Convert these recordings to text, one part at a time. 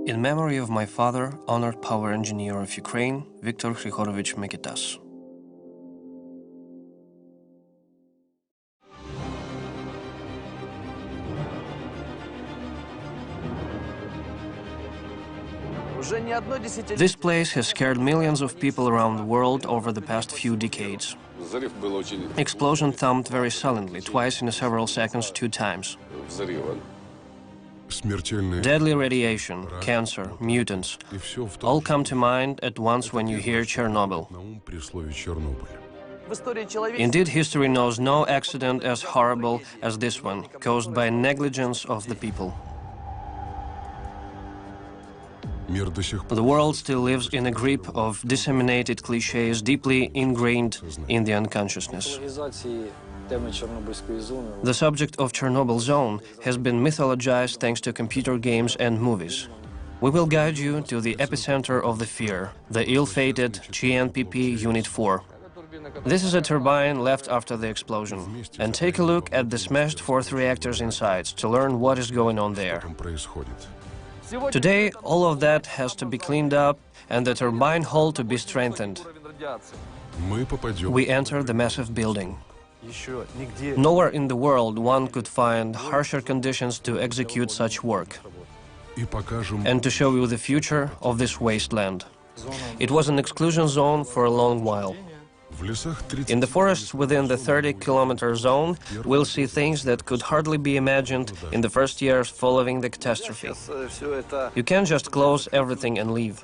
In memory of my father, honored power engineer of Ukraine, Viktor Hryhorovich Mikitas. This place has scared millions of people around the world over the past few decades. Explosion thumped very silently, twice in several seconds, 2 times. Deadly radiation, cancer, mutants, all come to mind at once when you hear Chernobyl. Indeed, history knows no accident as horrible as this one, caused by negligence of the people. The world still lives in a grip of disseminated cliches deeply ingrained in the unconsciousness. The subject of Chernobyl zone has been mythologized thanks to computer games and movies. We will guide you to the epicenter of the fear, the ill-fated GNPP Unit 4. This is a turbine left after the explosion. And take a look at the smashed 4th reactors inside to learn what is going on there. Today, all of that has to be cleaned up and the turbine hull to be strengthened. We enter the massive building. Nowhere in the world one could find harsher conditions to execute such work and to show you the future of this wasteland. It was an exclusion zone for a long while. In the forests within the 30-kilometer zone, we'll see things that could hardly be imagined in the first years following the catastrophe. You can't just close everything and leave.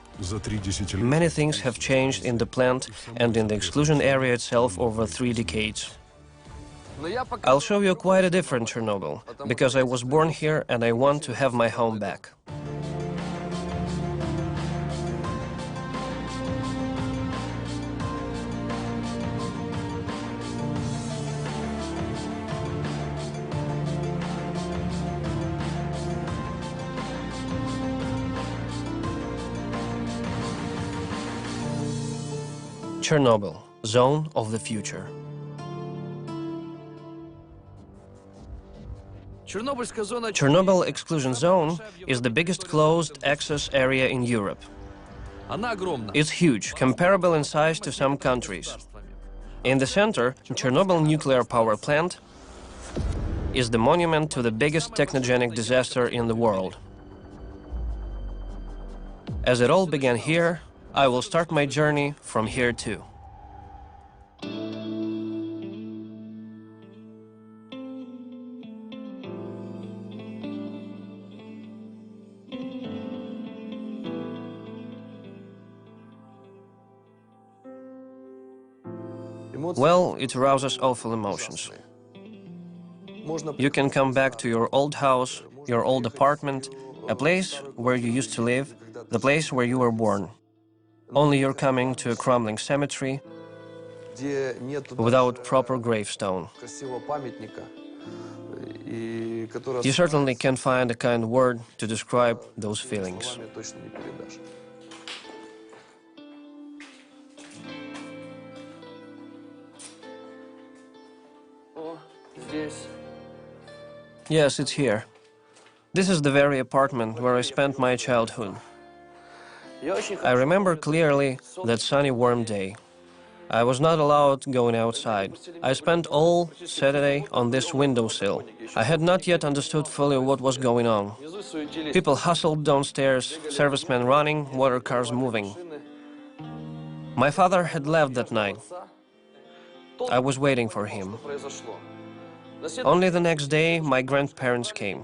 Many things have changed in the plant and in the exclusion area itself over 3 decades. I'll show you quite a different Chernobyl, because I was born here and I want to have my home back. Chernobyl, zone of the future. Chernobyl Exclusion Zone is the biggest closed access area in Europe. It's huge, comparable in size to some countries. In the center, Chernobyl nuclear power plant is the monument to the biggest technogenic disaster in the world. As it all began here, I will start my journey from here too. Well, it arouses awful emotions. You can come back to your old house, your old apartment, a place where you used to live, the place where you were born. Only you're coming to a crumbling cemetery without proper gravestone. You certainly can't find a kind word to describe those feelings. Yes, it's here. This is the very apartment where I spent my childhood. I remember clearly that sunny, warm day. I was not allowed going outside. I spent all Saturday on this windowsill. I had not yet understood fully what was going on. People hustled downstairs, servicemen running, water cars moving. My father had left that night. I was waiting for him. Only the next day, my grandparents came.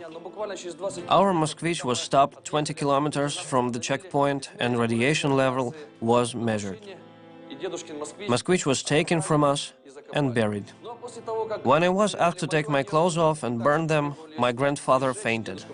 Our Moskvich was stopped 20 kilometers from the checkpoint and radiation level was measured. Moskvich was taken from us and buried. When I was asked to take my clothes off and burn them, my grandfather fainted.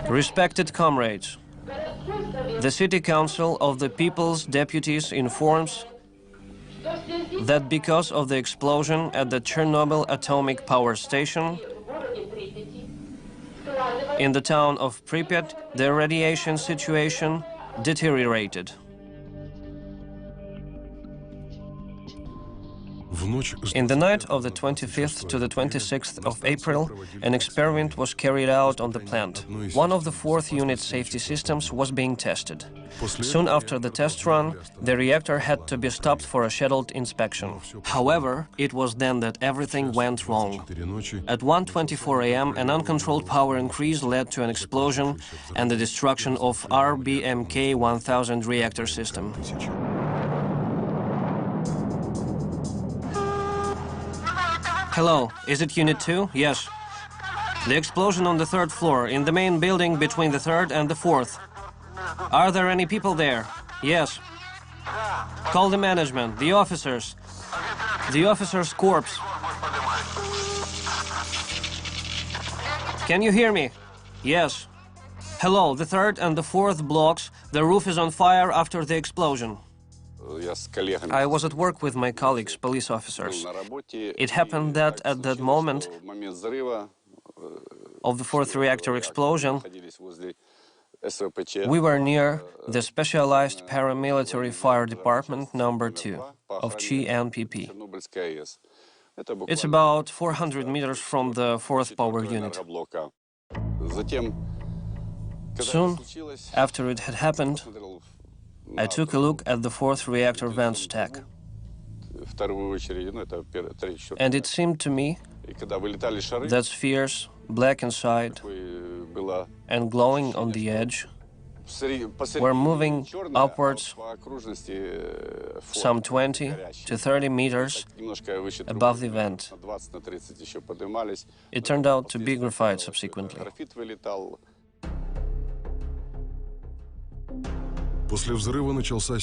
Respected comrades, the City Council of the People's Deputies informs that because of the explosion at the Chernobyl atomic power station in the town of Pripyat, the radiation situation deteriorated. In the night of the 25th to the 26th of April, an experiment was carried out on the plant. One of the fourth unit safety systems was being tested. Soon after the test run, the reactor had to be stopped for a scheduled inspection. However, it was then that everything went wrong. At 1:24 a.m., an uncontrolled power increase led to an explosion and the destruction of RBMK-1000 reactor system. Hello, is it Unit 2? Yes. The explosion on the third floor, in the main building between the third and the fourth. Are there any people there? Yes. Call the management, the officers. The officer's corpse. Can you hear me? Yes. Hello, the third and the fourth blocks. The roof is on fire after the explosion. I was at work with my colleagues, police officers. It happened that at that moment of the fourth reactor explosion, we were near the specialized paramilitary fire department number 2 of CNPP. It's about 400 meters from the fourth power unit. Soon after it had happened, I took a look at the fourth reactor vent stack. And it seemed to me that spheres, black inside and glowing on the edge, were moving upwards some 20 to 30 meters above the vent. It turned out to be graphite subsequently.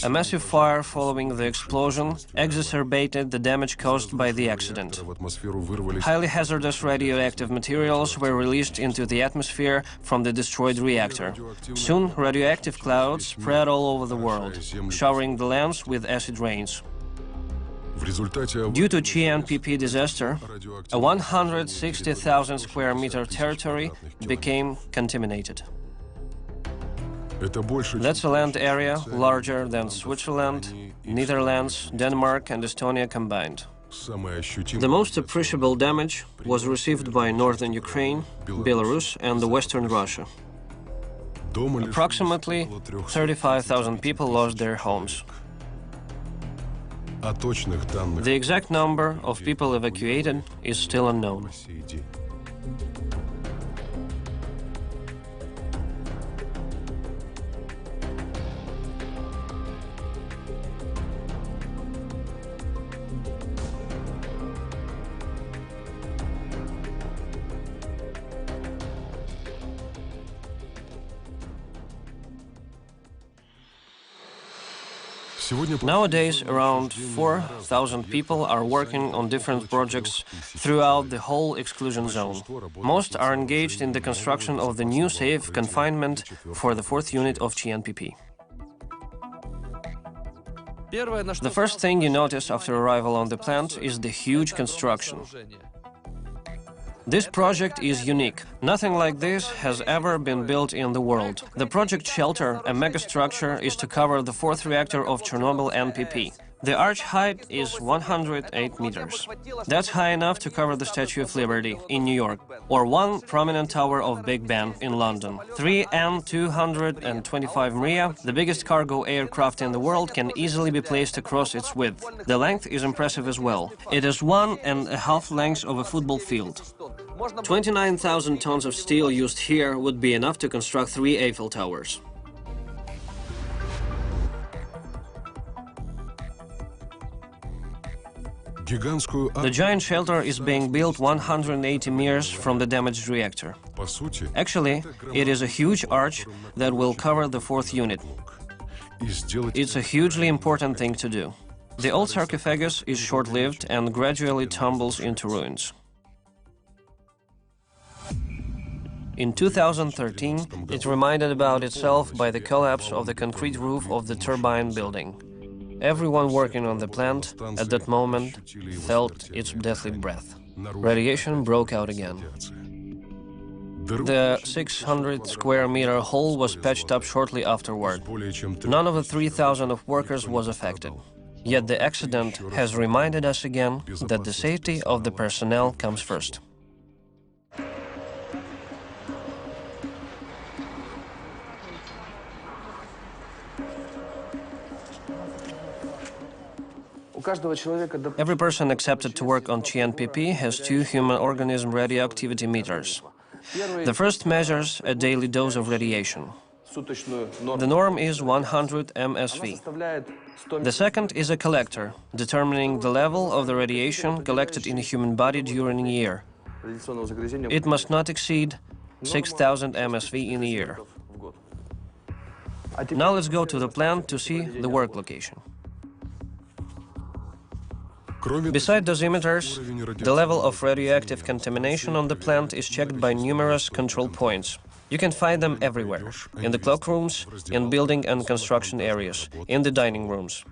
A massive fire following the explosion exacerbated the damage caused by the accident. Highly hazardous radioactive materials were released into the atmosphere from the destroyed reactor. Soon, radioactive clouds spread all over the world, showering the lands with acid rains. Due to CNPP disaster, a 160,000 square meter territory became contaminated. That's a land area larger than Switzerland, Netherlands, Denmark and Estonia combined. The most appreciable damage was received by northern Ukraine, Belarus and the western Russia. Approximately 35,000 people lost their homes. The exact number of people evacuated is still unknown. Nowadays, around 4,000 people are working on different projects throughout the whole exclusion zone. Most are engaged in the construction of the new safe confinement for the fourth unit of CNPP. The first thing you notice after arrival on the plant is the huge construction. This project is unique. Nothing like this has ever been built in the world. The project shelter, a megastructure, is to cover the fourth reactor of Chernobyl NPP. The arch height is 108 meters. That's high enough to cover the Statue of Liberty in New York, or one prominent tower of Big Ben in London. 3 An-225 Mriya, the biggest cargo aircraft in the world, can easily be placed across its width. The length is impressive as well. It is 1.5 lengths of a football field. 29,000 tons of steel used here would be enough to construct 3 Eiffel Towers. The giant shelter is being built 180 meters from the damaged reactor. Actually, it is a huge arch that will cover the fourth unit. It's a hugely important thing to do. The old sarcophagus is short-lived and gradually tumbles into ruins. In 2013, it reminded about itself by the collapse of the concrete roof of the turbine building. Everyone working on the plant at that moment felt its deathly breath. Radiation broke out again. The 600 square meter hole was patched up shortly afterward. None of the 3,000 of workers was affected. Yet the accident has reminded us again that the safety of the personnel comes first. Every person accepted to work on CNPP has 2 human organism radioactivity meters. The first measures a daily dose of radiation. The norm is 100 MSV. The second is a collector, determining the level of the radiation collected in a human body during a year. It must not exceed 6,000 MSV in a year. Now let's go to the plant to see the work location. Beside dosimeters, the level of radioactive contamination on the plant is checked by numerous control points. You can find them everywhere, in the cloakrooms, in building and construction areas, in the dining rooms.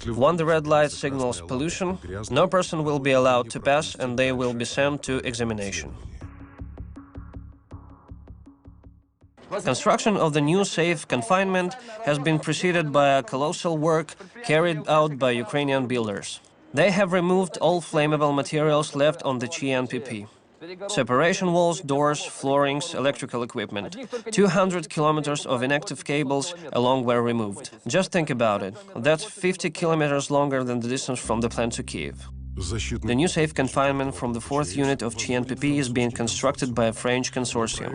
When the red light signals pollution, no person will be allowed to pass and they will be sent to examination. Construction of the new safe confinement has been preceded by a colossal work carried out by Ukrainian builders. They have removed all flammable materials left on the CNPP. Separation walls, doors, floorings, electrical equipment. 200 kilometers of inactive cables along were removed. Just think about it. That's 50 kilometers longer than the distance from the plant to Kiev. The new safe confinement from the 4th unit of CNPP is being constructed by a French consortium.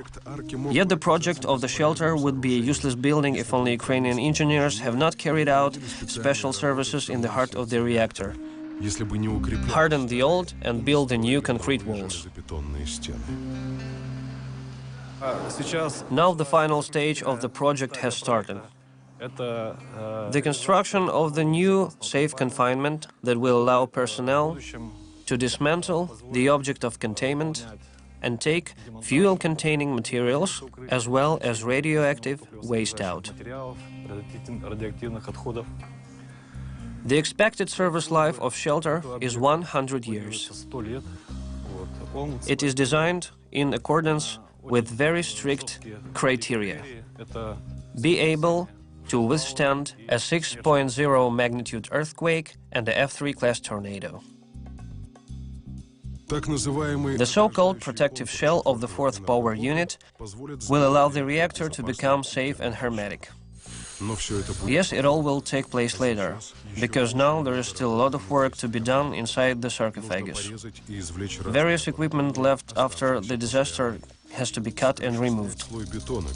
Yet the project of the shelter would be a useless building if only Ukrainian engineers have not carried out special services in the heart of the reactor. Harden the old and build the new concrete walls. Now the final stage of the project has started. The construction of the new safe confinement that will allow personnel to dismantle the object of containment and take fuel-containing materials as well as radioactive waste out. The expected service life of shelter is 100 years. It is designed in accordance with very strict criteria. Be able to withstand a 6.0 magnitude earthquake and a F3 class tornado. The so-called protective shell of the 4th power unit will allow the reactor to become safe and hermetic. Yes, it all will take place later, because now there is still a lot of work to be done inside the sarcophagus. Various equipment left after the disaster has to be cut and removed.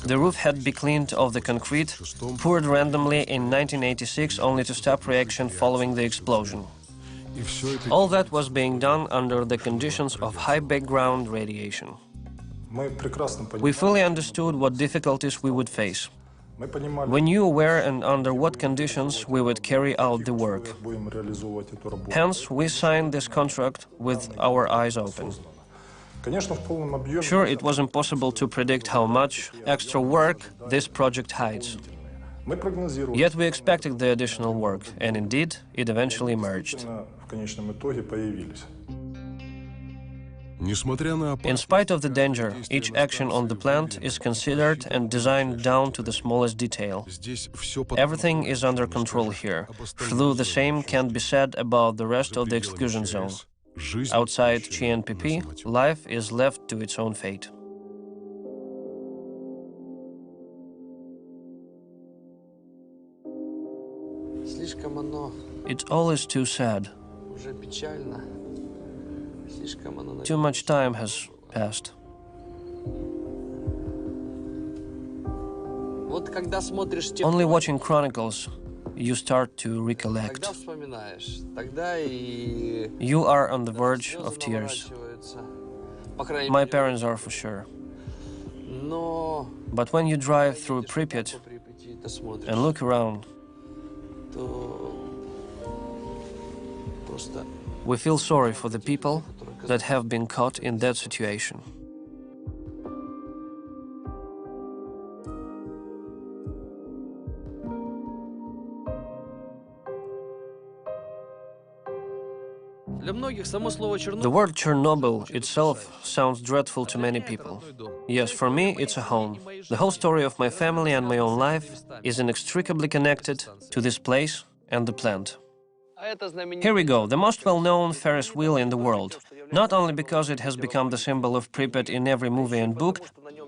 The roof had to be cleaned of the concrete, poured randomly in 1986 only to stop reaction following the explosion. All that was being done under the conditions of high background radiation. We fully understood what difficulties we would face. We knew where and under what conditions we would carry out the work. Hence, we signed this contract with our eyes open. Sure, it was impossible to predict how much extra work this project hides. Yet we expected the additional work, and indeed, it eventually emerged. In spite of the danger, each action on the plant is considered and designed down to the smallest detail. Everything is under control here, though the same can't be said about the rest of the exclusion zone. Outside CNPP, life is left to its own fate. It all is too sad. Too much time has passed. Only watching Chronicles, you start to recollect. You are on the verge of tears. My parents are for sure. But when you drive through Pripyat and look around, we feel sorry for the people that have been caught in that situation. The word Chernobyl itself sounds dreadful to many people. Yes, for me, it's a home. The whole story of my family and my own life is inextricably connected to this place and the plant. Here we go, the most well-known Ferris wheel in the world. Not only because it has become the symbol of Pripyat in every movie and book,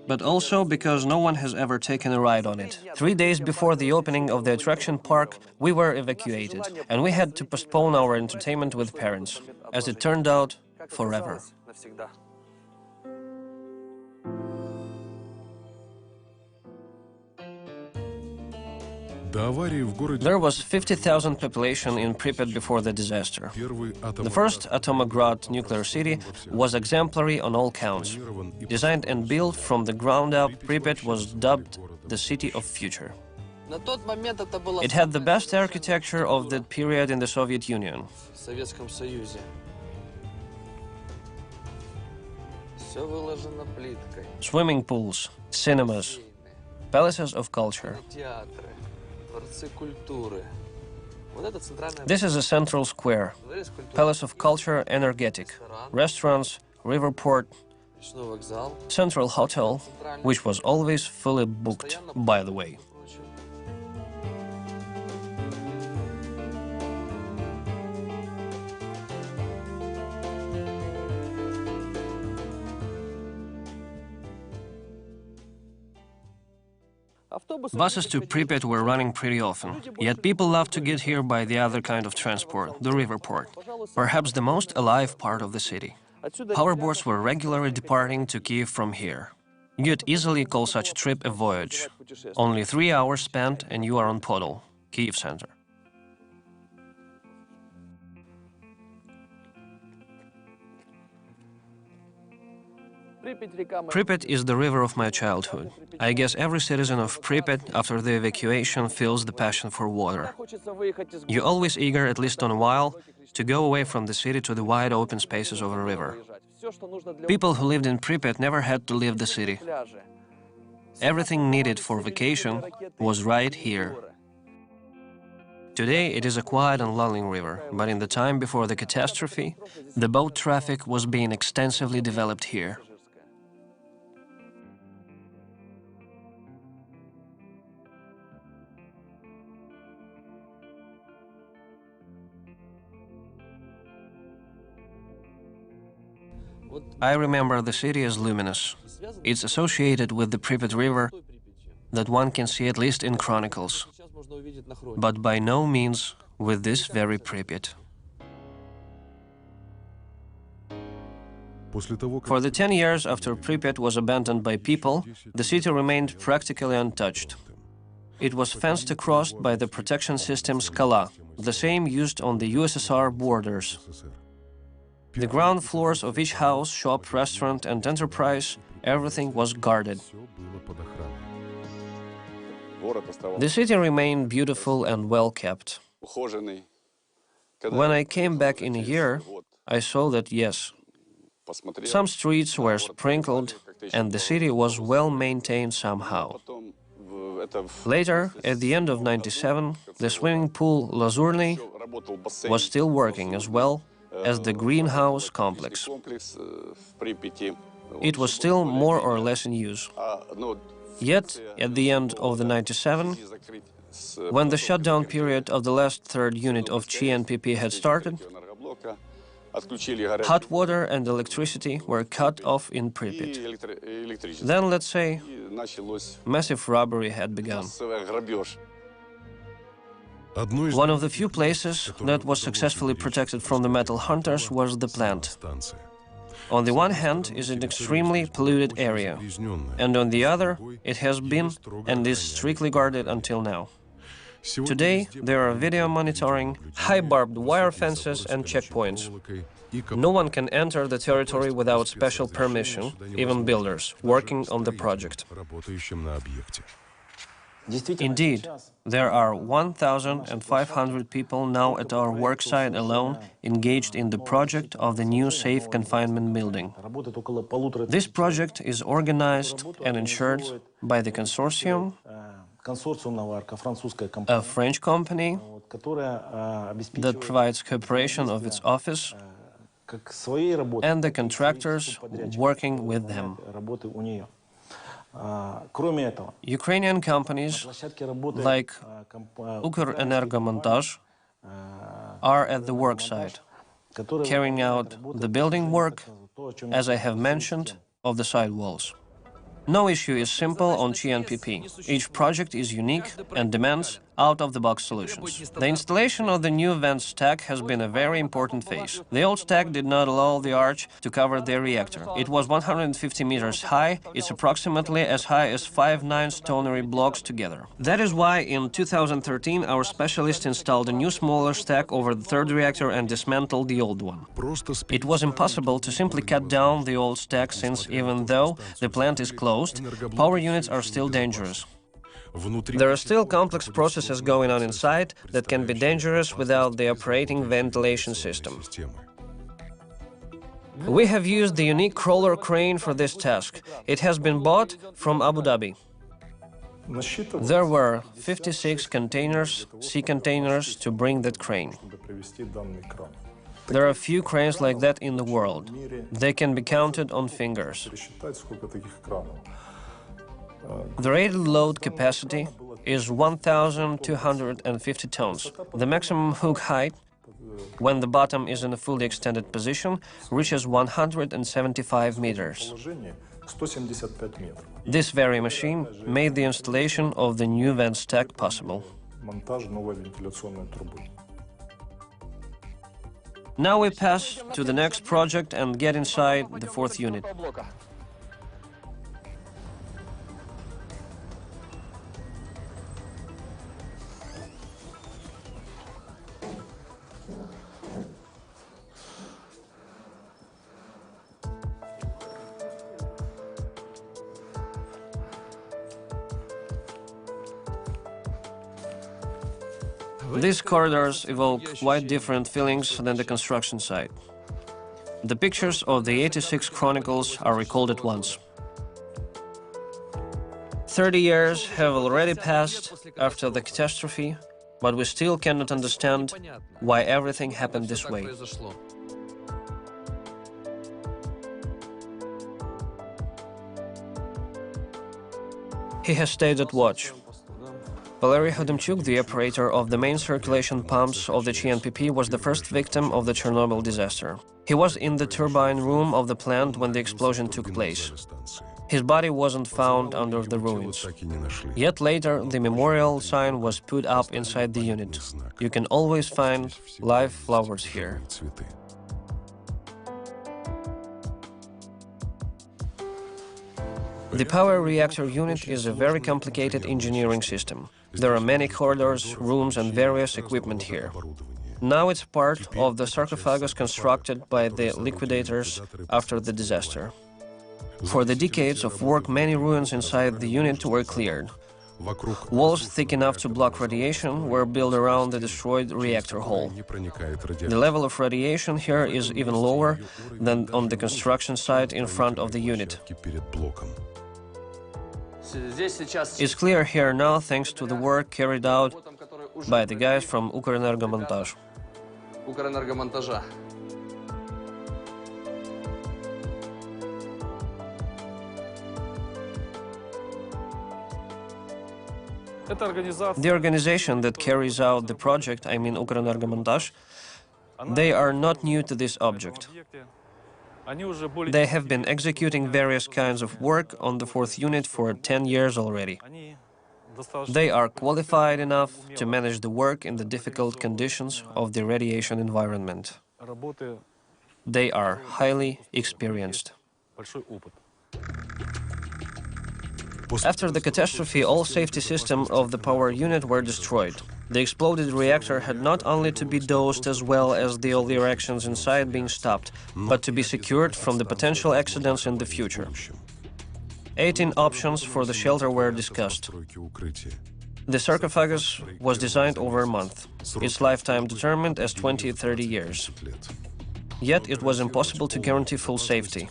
but also because no one has ever taken a ride on it. 3 days before the opening of the attraction park, we were evacuated, and we had to postpone our entertainment with parents. As it turned out, forever. There was 50,000 population in Pripyat before the disaster. The first Atomograd nuclear city was exemplary on all counts. Designed and built from the ground up, Pripyat was dubbed the city of future. It had the best architecture of that period in the Soviet Union. Swimming pools, cinemas, palaces of culture. This is a central square, Palace of Culture, energetic, restaurants, river port, central hotel, which was always fully booked, by the way. Buses to Pripyat were running pretty often, yet people loved to get here by the other kind of transport, the river port, perhaps the most alive part of the city. Hoverboards were regularly departing to Kiev from here. You'd easily call such a trip a voyage. Only 3 hours spent and you are on Podol, Kiev center. Pripyat is the river of my childhood. I guess every citizen of Pripyat, after the evacuation, feels the passion for water. You're always eager, at least on a while, to go away from the city to the wide open spaces of a river. People who lived in Pripyat never had to leave the city. Everything needed for vacation was right here. Today it is a quiet and lulling river, but in the time before the catastrophe, the boat traffic was being extensively developed here. I remember the city as luminous. It's associated with the Pripyat River that one can see at least in chronicles, but by no means with this very Pripyat. For the 10 years after Pripyat was abandoned by people, the city remained practically untouched. It was fenced across by the protection system Skala, the same used on the USSR borders. The ground floors of each house, shop, restaurant and enterprise, everything was guarded. The city remained beautiful and well kept. When I came back in a year, I saw that, yes, some streets were sprinkled and the city was well maintained somehow. Later, at the end of '97, the swimming pool Lazurny was still working as well as the greenhouse complex. It was still more or less in use. Yet, at the end of the '97, when the shutdown period of the last third unit of CNPP had started, hot water and electricity were cut off in Pripyat. Then, let's say, massive robbery had begun. One of the few places that was successfully protected from the metal hunters was the plant. On the one hand, is an extremely polluted area, and on the other, it has been and is strictly guarded until now. Today, there are video monitoring, high barbed wire fences and checkpoints. No one can enter the territory without special permission, even builders working on the project. Indeed, there are 1,500 people now at our worksite alone engaged in the project of the new safe confinement building. This project is organized and insured by the consortium, a French company that provides cooperation of its office, and the contractors working with them. Ukrainian companies like Ukrenergomontaj are at the work site, carrying out the building work, as I have mentioned, of the side walls. No issue is simple on CNPP. Each project is unique and demands out-of-the-box solutions. The installation of the new vent stack has been a very important phase. The old stack did not allow the arch to cover the reactor. It was 150 meters high. It's approximately as high as 5 9-story blocks together. That is why in 2013 our specialist installed a new smaller stack over the third reactor and dismantled the old one. It was impossible to simply cut down the old stack since even though the plant is closed, power units are still dangerous. There are still complex processes going on inside that can be dangerous without the operating ventilation system. We have used the unique crawler crane for this task. It has been bought from Abu Dhabi. There were 56 containers, sea containers, to bring that crane. There are few cranes like that in the world. They can be counted on fingers. The rated load capacity is 1,250 tons. The maximum hook height, when the bottom is in a fully extended position, reaches 175 meters. This very machine made the installation of the new vent stack possible. Now we pass to the next project and get inside the fourth unit. These corridors evoke quite different feelings than the construction site. The pictures of the 86 chronicles are recalled at once. 30 years have already passed after the catastrophe, but we still cannot understand why everything happened this way. He has stayed at watch. Valery Hodimchuk, the operator of the main circulation pumps of the CNPP, was the first victim of the Chernobyl disaster. He was in the turbine room of the plant when the explosion took place. His body wasn't found under the ruins. Yet later, the memorial sign was put up inside the unit. You can always find live flowers here. The power reactor unit is a very complicated engineering system. There are many corridors, rooms and various equipment here. Now it's part of the sarcophagus constructed by the liquidators after the disaster. For the decades of work, many ruins inside the unit were cleared. Walls thick enough to block radiation were built around the destroyed reactor hull. The level of radiation here is even lower than on the construction site in front of the unit. It's clear here now thanks to the work carried out by the guys from Ukrenergomontaj. The organization that carries out the project, I mean Ukrenergomontaj, they are not new to this object. They have been executing various kinds of work on the fourth unit for 10 years already. They are qualified enough to manage the work in the difficult conditions of the radiation environment. They are highly experienced. After the catastrophe, all safety systems of the power unit were destroyed. The exploded reactor had not only to be dosed as well as all the reactions inside being stopped, but to be secured from the potential accidents in the future. 18 options for the shelter were discussed. The sarcophagus was designed over a month. Its lifetime determined as 20-30 years. Yet it was impossible to guarantee full safety,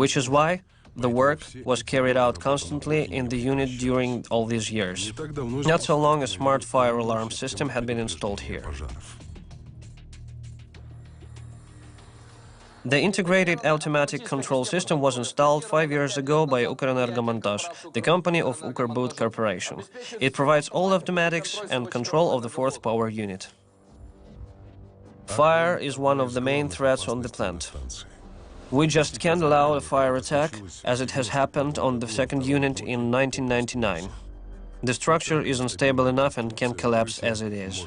which is why the work was carried out constantly in the unit during all these years. Not so long a smart fire alarm system had been installed here. The integrated automatic control system was installed 5 years ago by Ukrenergomontaj, the company of Ukrbud Corporation. It provides all automatics and control of the fourth power unit. Fire is one of the main threats on the plant. We just can't allow a fire attack, as it has happened on the second unit in 1999. The structure is unstable enough and can collapse as it is.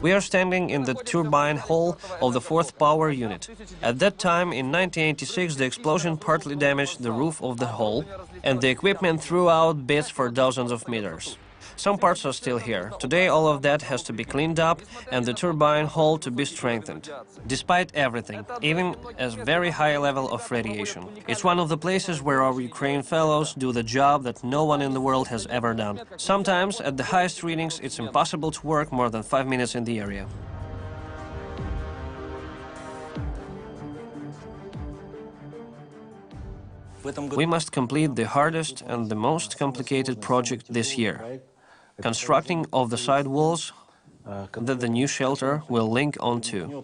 We are standing in the turbine hall of the fourth power unit. At that time, in 1986, the explosion partly damaged the roof of the hall, and the equipment threw out bits for dozens of meters. Some parts are still here. Today, all of that has to be cleaned up and the turbine hall to be strengthened. Despite everything, even a very high level of radiation. It's one of the places where our Ukrainian fellows do the job that no one in the world has ever done. Sometimes, at the highest readings, it's impossible to work more than 5 minutes in the area. We must complete the hardest and the most complicated project this year. Constructing of the side walls that the new shelter will link onto.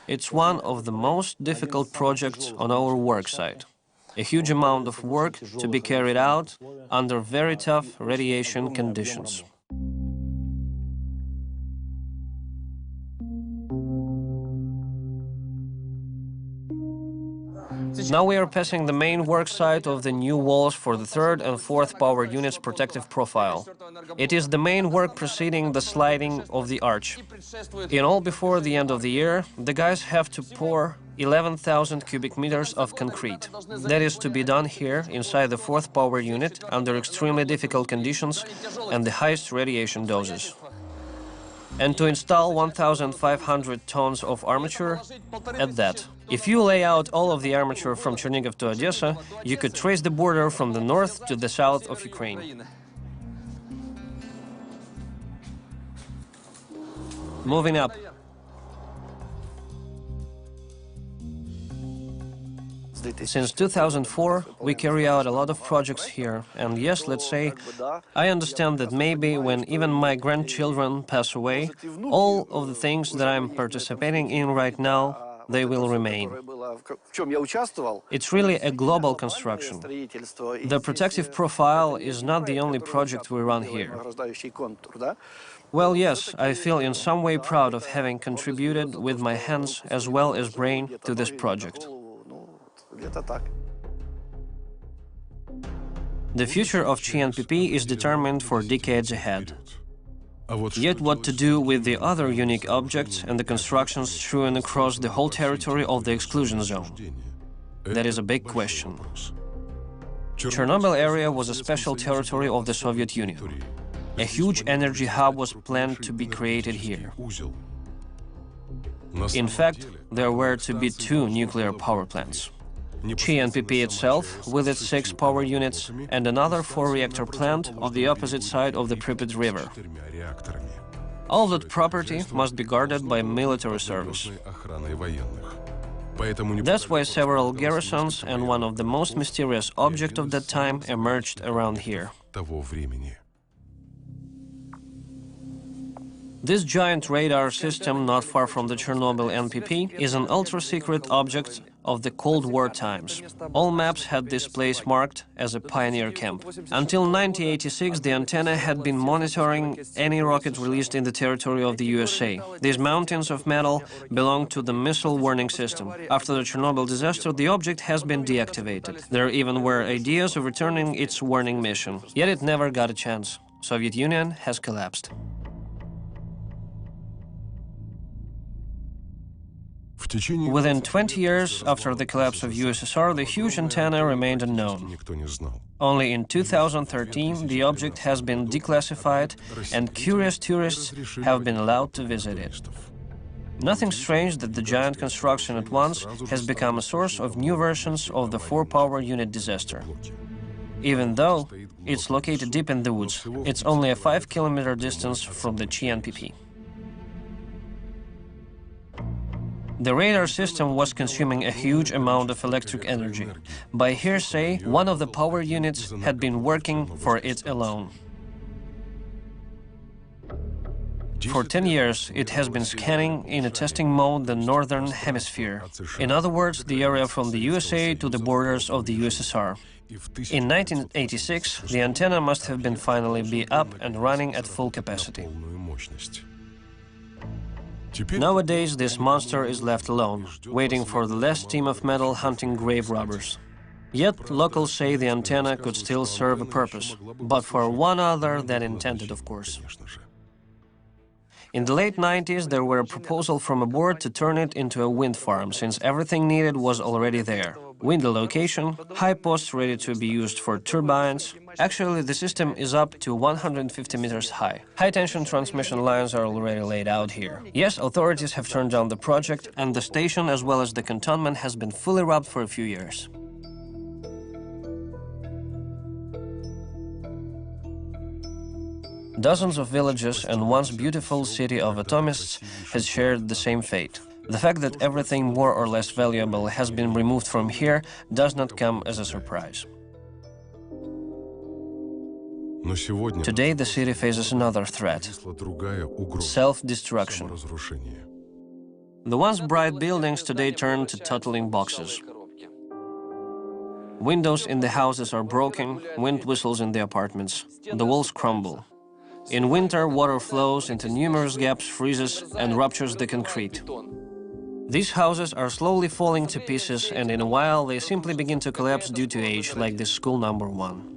It's one of the most difficult projects on our work site. A huge amount of work to be carried out under very tough radiation conditions. Now we are passing the main work site of the new walls for the third and fourth power unit's protective profile. It is the main work preceding the sliding of the arch. In all, before the end of the year, the guys have to pour 11,000 cubic meters of concrete. That is to be done here, inside the fourth power unit, under extremely difficult conditions and the highest radiation doses. And to install 1,500 tons of armature at that. If you lay out all of the armature from Chernihiv to Odessa, you could trace the border from the north to the south of Ukraine. Moving up. Since 2004, we carry out a lot of projects here, and yes, let's say, I understand that maybe when even my grandchildren pass away, all of the things that I'm participating in right now, they will remain. It's really a global construction. The protective profile is not the only project we run here. Well, yes, I feel in some way proud of having contributed with my hands as well as brain to this project. The future of CNPP is determined for decades ahead. Yet what to do with the other unique objects and the constructions strewn across the whole territory of the exclusion zone? That is a big question. Chernobyl area was a special territory of the Soviet Union. A huge energy hub was planned to be created here. In fact, there were to be 2 nuclear power plants. CNPP itself, with its 6 power units, and another 4-reactor plant on the opposite side of the Pripyat River. All that property must be guarded by military service. That's why several garrisons and one of the most mysterious objects of that time emerged around here. This giant radar system, not far from the Chernobyl NPP, is an ultra-secret object of the Cold War times. All maps had this place marked as a pioneer camp. Until 1986, the antenna had been monitoring any rocket released in the territory of the USA. These mountains of metal belong to the missile warning system. After the Chernobyl disaster, the object has been deactivated. There even were ideas of returning its warning mission. Yet it never got a chance. Soviet Union has collapsed. Within 20 years after the collapse of USSR, the huge antenna remained unknown. Only in 2013, the object has been declassified and curious tourists have been allowed to visit it. Nothing strange that the giant construction at once has become a source of new versions of the 4-power unit disaster. Even though it's located deep in the woods, it's only a 5-kilometer distance from the CNPP. The radar system was consuming a huge amount of electric energy. By hearsay, one of the power units had been working for it alone. For 10 years, it has been scanning in a testing mode the northern hemisphere. In other words, the area from the USA to the borders of the USSR. In 1986, the antenna must have been finally be up and running at full capacity. Nowadays, this monster is left alone, waiting for the last team of metal hunting grave robbers. Yet, locals say the antenna could still serve a purpose, but for one other than intended, of course. In the late 90s, there were a proposal from a board to turn it into a wind farm, since everything needed was already there. Windy location, high posts ready to be used for turbines. Actually, the system is up to 150 meters high. High-tension transmission lines are already laid out here. Yes, authorities have turned down the project, and the station, as well as the cantonment, has been fully rubbed for a few years. Dozens of villages and once beautiful city of atomists has shared the same fate. The fact that everything more or less valuable has been removed from here does not come as a surprise. Today the city faces another threat: self-destruction. The once bright buildings today turn to tottling boxes. Windows in the houses are broken, wind whistles in the apartments, the walls crumble. In winter, water flows into numerous gaps, freezes, and ruptures the concrete. These houses are slowly falling to pieces, and in a while they simply begin to collapse due to age, like this school number 1.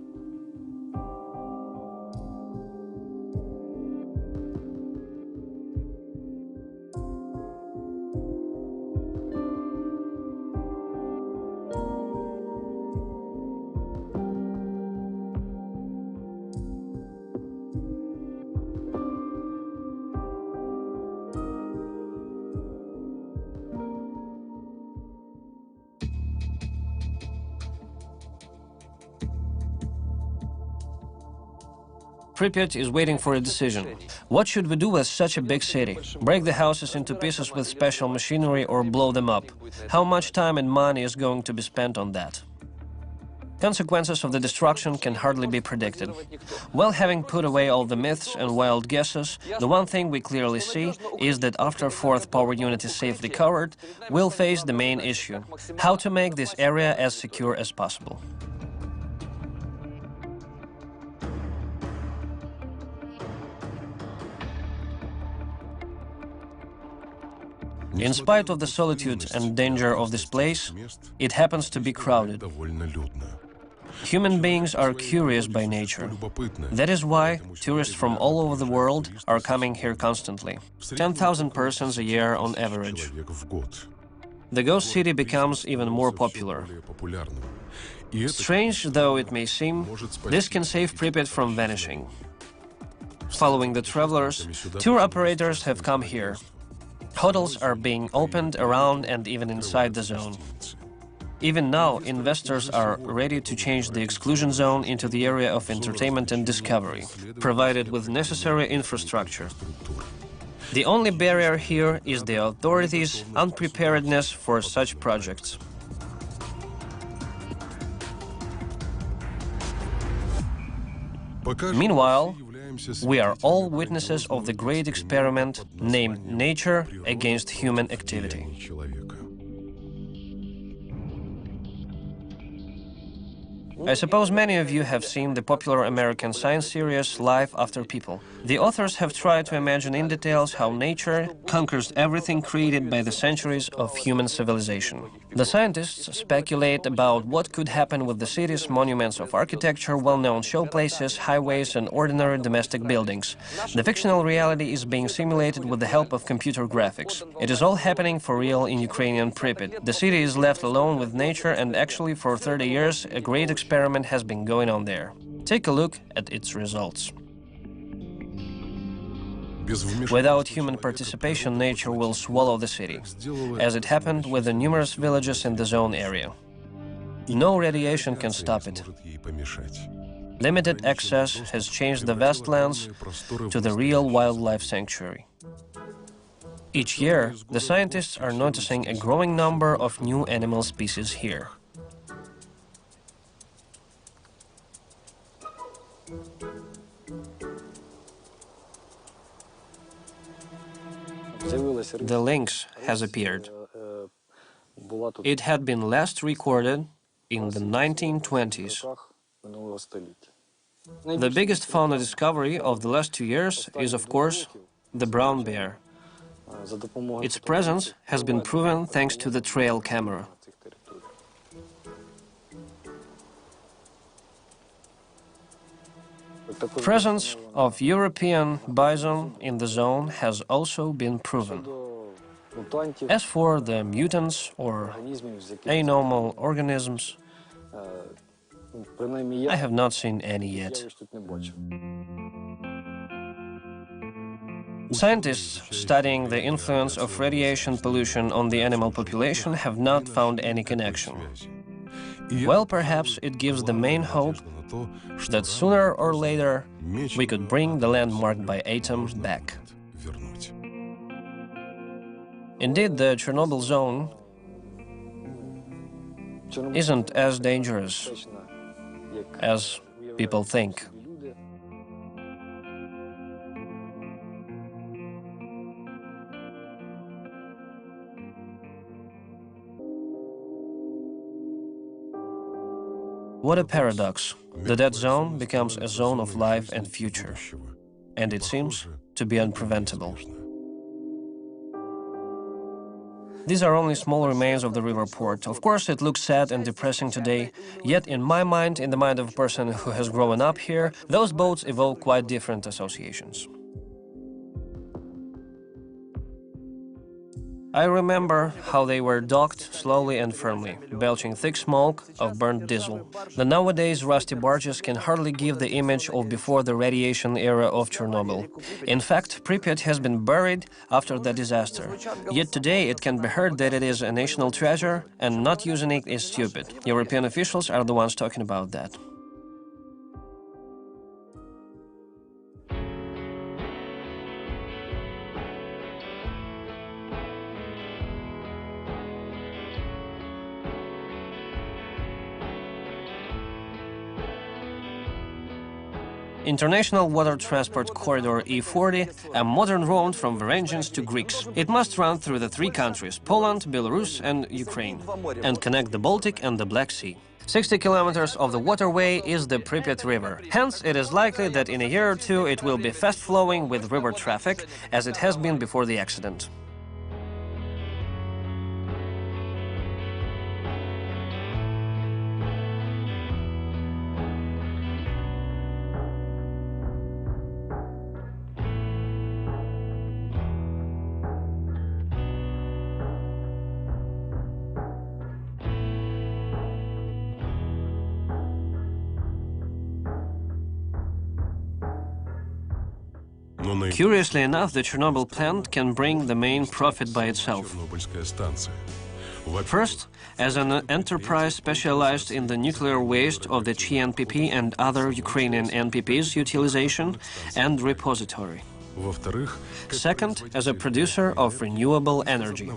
Pripyat is waiting for a decision. What should we do with such a big city? Break the houses into pieces with special machinery or blow them up? How much time and money is going to be spent on that? Consequences of the destruction can hardly be predicted. Well, having put away all the myths and wild guesses, the one thing we clearly see is that after fourth power unit is safely covered, we'll face the main issue: how to make this area as secure as possible. In spite of the solitude and danger of this place, it happens to be crowded. Human beings are curious by nature. That is why tourists from all over the world are coming here constantly. 10,000 persons a year on average. The ghost city becomes even more popular. Strange though it may seem, this can save Pripyat from vanishing. Following the travelers, tour operators have come here. Hotels are being opened around and even inside the zone. Even now, investors are ready to change the exclusion zone into the area of entertainment and discovery, provided with necessary infrastructure. The only barrier here is the authorities' unpreparedness for such projects. Meanwhile, we are all witnesses of the great experiment named nature against human activity. I suppose many of you have seen the popular American science series Life After People. The authors have tried to imagine in details how nature conquers everything created by the centuries of human civilization. The scientists speculate about what could happen with the cities, monuments of architecture, well-known showplaces, highways, and ordinary domestic buildings. The fictional reality is being simulated with the help of computer graphics. It is all happening for real in Ukrainian Pripyat. The city is left alone with nature, and actually for 30 years a great experiment has been going on there. Take a look at its results. Without human participation, nature will swallow the city, as it happened with the numerous villages in the zone area. No radiation can stop it. Limited access has changed the vast lands to the real wildlife sanctuary. Each year, the scientists are noticing a growing number of new animal species here. The lynx has appeared. It had been last recorded in the 1920s. The biggest fauna discovery of the last 2 years is, of course, the brown bear. Its presence has been proven thanks to the trail camera. Presence of European bison in the zone has also been proven. As for the mutants or anormal organisms, I have not seen any yet. Scientists studying the influence of radiation pollution on the animal population have not found any connection. Well, perhaps it gives the main hope that sooner or later we could bring the land marked by atom back. Indeed, the Chernobyl zone isn't as dangerous as people think. What a paradox. The dead zone becomes a zone of life and future, and it seems to be unpreventable. These are only small remains of the river port. Of course, it looks sad and depressing today, yet in my mind, in the mind of a person who has grown up here, those boats evoke quite different associations. I remember how they were docked slowly and firmly, belching thick smoke of burnt diesel. The nowadays rusty barges can hardly give the image of before the radiation era of Chernobyl. In fact, Pripyat has been buried after the disaster. Yet today it can be heard that it is a national treasure, and not using it is stupid. European officials are the ones talking about that. International Water Transport Corridor E40, a modern road from Varangians to Greeks. It must run through the 3 countries, Poland, Belarus and Ukraine, and connect the Baltic and the Black Sea. 60 kilometers of the waterway is the Pripyat River. Hence, it is likely that in a year or 2 it will be fast-flowing with river traffic, as it has been before the accident. Curiously enough, the Chernobyl plant can bring the main profit by itself. First, as an enterprise specialized in the nuclear waste of the CNPP and other Ukrainian NPPs utilization and repository. Second, as a producer of renewable energy.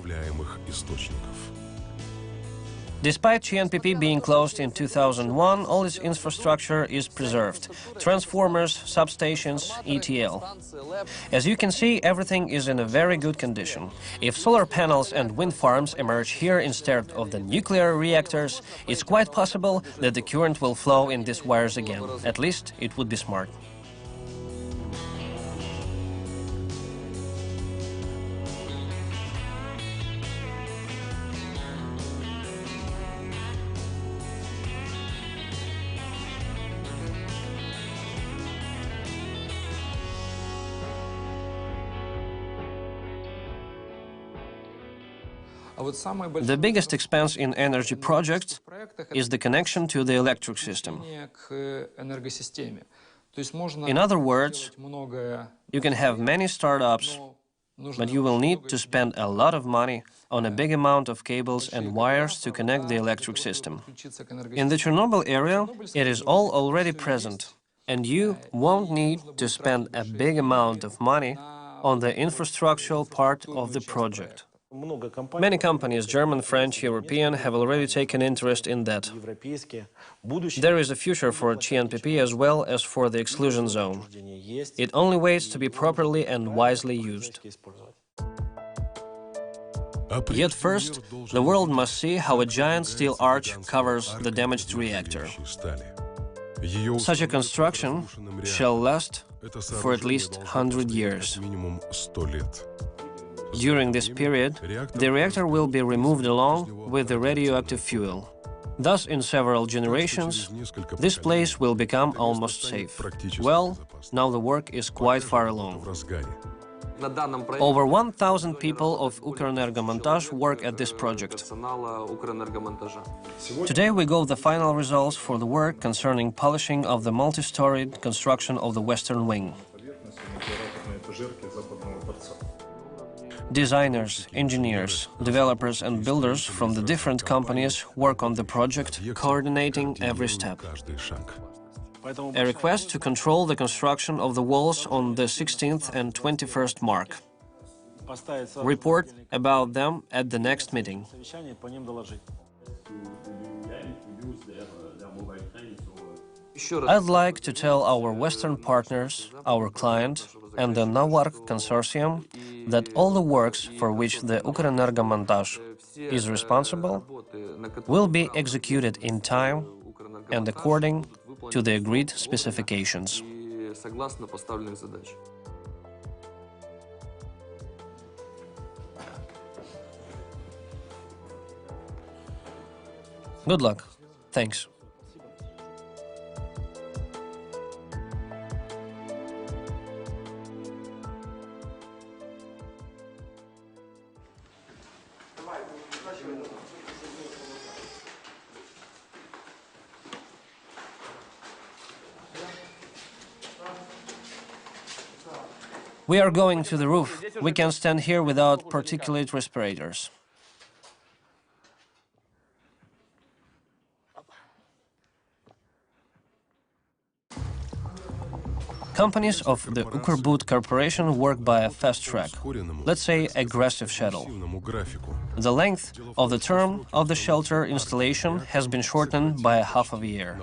Despite CNPP being closed in 2001, all its infrastructure is preserved. Transformers, substations, ETL. As you can see, everything is in a very good condition. If solar panels and wind farms emerge here instead of the nuclear reactors, it's quite possible that the current will flow in these wires again. At least it would be smart. The biggest expense in energy projects is the connection to the electric system. In other words, you can have many startups, but you will need to spend a lot of money on a big amount of cables and wires to connect the electric system. In the Chernobyl area, it is all already present, and you won't need to spend a big amount of money on the infrastructural part of the project. Many companies, German, French, European, have already taken interest in that. There is a future for CNPP as well as for the exclusion zone. It only waits to be properly and wisely used. Yet first, the world must see how a giant steel arch covers the damaged reactor. Such a construction shall last for at least 100 years. During this period, the reactor will be removed along with the radioactive fuel. Thus, in several generations, this place will become almost safe. Well, now the work is quite far along. Over 1,000 people of Ukrenergomontaj work at this project. Today we go the final results for the work concerning polishing of the multi-storied construction of the western wing. Designers, engineers, developers and builders from the different companies work on the project, coordinating every step. A request to control the construction of the walls on the 16th and 21st mark. Report about them at the next meeting. I'd like to tell our Western partners, our client, and the NAWARC consortium that all the works for which the Ukrenergomontaj is responsible will be executed in time and according to the agreed specifications. Good luck. Thanks. We are going to the roof. We can stand here without particulate respirators. Companies of the Ukrbud Corporation work by a fast track, let's say aggressive schedule. The length of the term of the shelter installation has been shortened by half a year.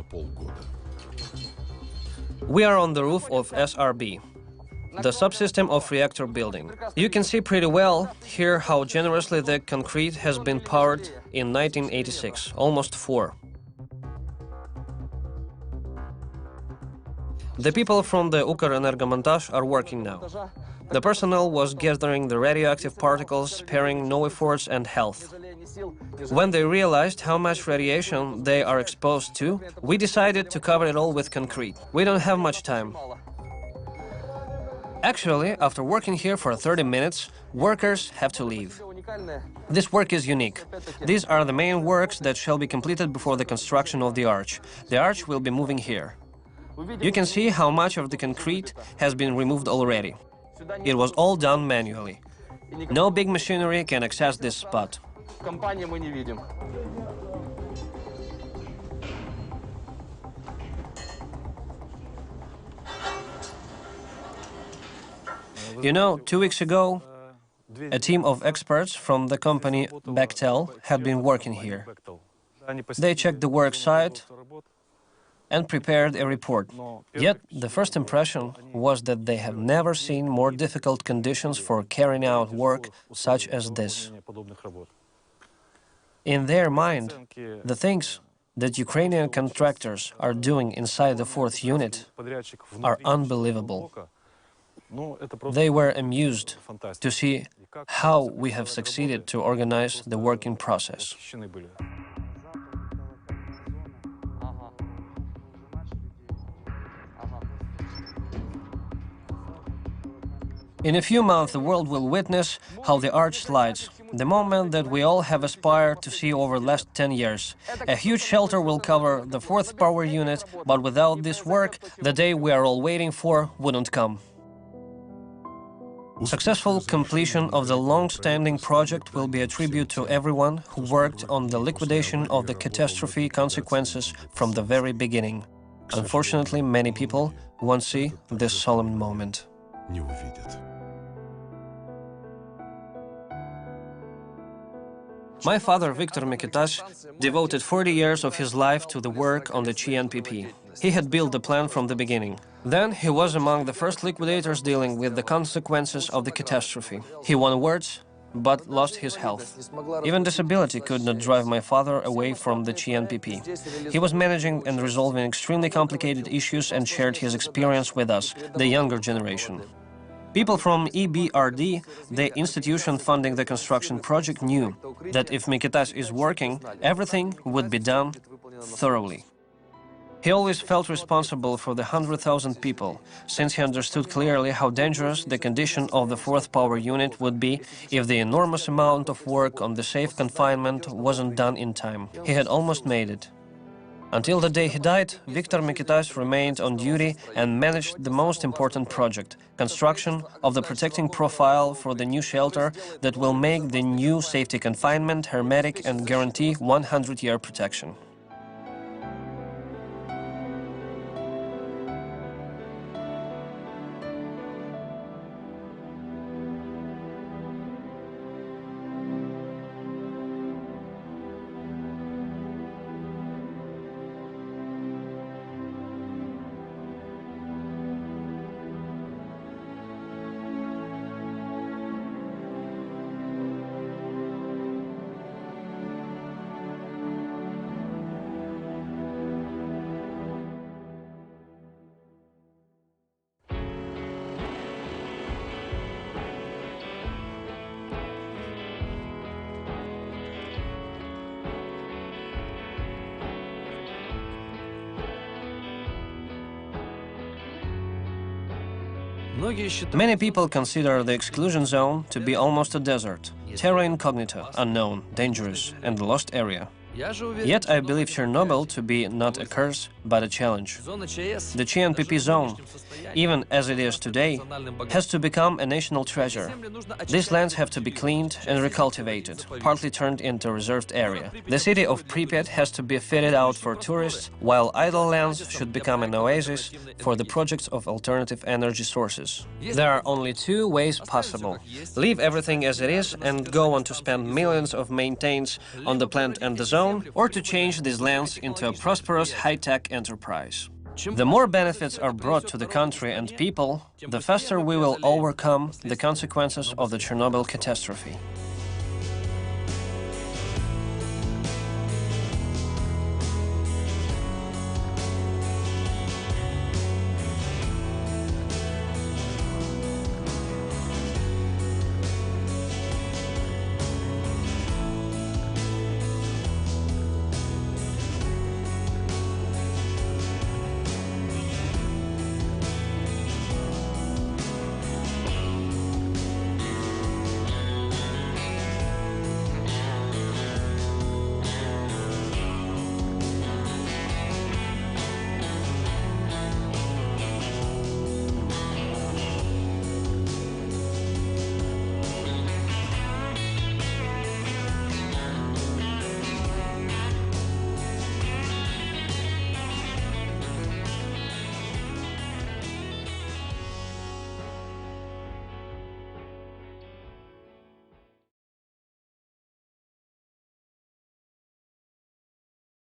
We are on the roof of SRB, the subsystem of reactor building. You can see pretty well here how generously the concrete has been poured in 1986, almost 4. The people from the Ukrenergomontaj are working now. The personnel was gathering the radioactive particles, sparing no efforts and health. When they realized how much radiation they are exposed to, we decided to cover it all with concrete. We don't have much time. Actually, after working here for 30 minutes, workers have to leave. This work is unique. These are the main works that shall be completed before the construction of the arch. The arch will be moving here. You can see how much of the concrete has been removed already. It was all done manually. No big machinery can access this spot. You know, 2 weeks ago, a team of experts from the company Bechtel had been working here. They checked the work site and prepared a report. Yet, the first impression was that they have never seen more difficult conditions for carrying out work such as this. In their mind, the things that Ukrainian contractors are doing inside the 4th unit are unbelievable. They were amused to see how we have succeeded to organize the working process. In a few months, the world will witness how the arch slides, the moment that we all have aspired to see over the last 10 years. A huge shelter will cover the 4th power unit, but without this work, the day we are all waiting for wouldn't come. Successful completion of the long-standing project will be a tribute to everyone who worked on the liquidation of the catastrophe consequences from the very beginning. Unfortunately, many people won't see this solemn moment. My father, Viktor Mikitash, devoted 40 years of his life to the work on the CNPP. He had built the plan from the beginning. Then he was among the first liquidators dealing with the consequences of the catastrophe. He won awards but lost his health. Even disability could not drive my father away from the CNPP. He was managing and resolving extremely complicated issues and shared his experience with us, the younger generation. People from EBRD, the institution funding the construction project, knew that if Mikitas is working, everything would be done thoroughly. He always felt responsible for the 100,000 people, since he understood clearly how dangerous the condition of the fourth power unit would be if the enormous amount of work on the safe confinement wasn't done in time. He had almost made it. Until the day he died, Viktor Mikitas remained on duty and managed the most important project, construction of the protecting profile for the new shelter that will make the new safety confinement hermetic and guarantee 100-year protection. Many people consider the exclusion zone to be almost a desert, terra incognita, unknown, dangerous, and a lost area. Yet I believe Chernobyl to be not a curse, but a challenge. The CNPP zone, even as it is today, has to become a national treasure. These lands have to be cleaned and recultivated, partly turned into a reserved area. The city of Pripyat has to be fitted out for tourists, while idle lands should become an oasis for the projects of alternative energy sources. There are only two ways possible. Leave everything as it is and go on to spend millions of maintenance on the plant and the zone, or to change these lands into a prosperous high-tech enterprise. The more benefits are brought to the country and people, the faster we will overcome the consequences of the Chernobyl catastrophe.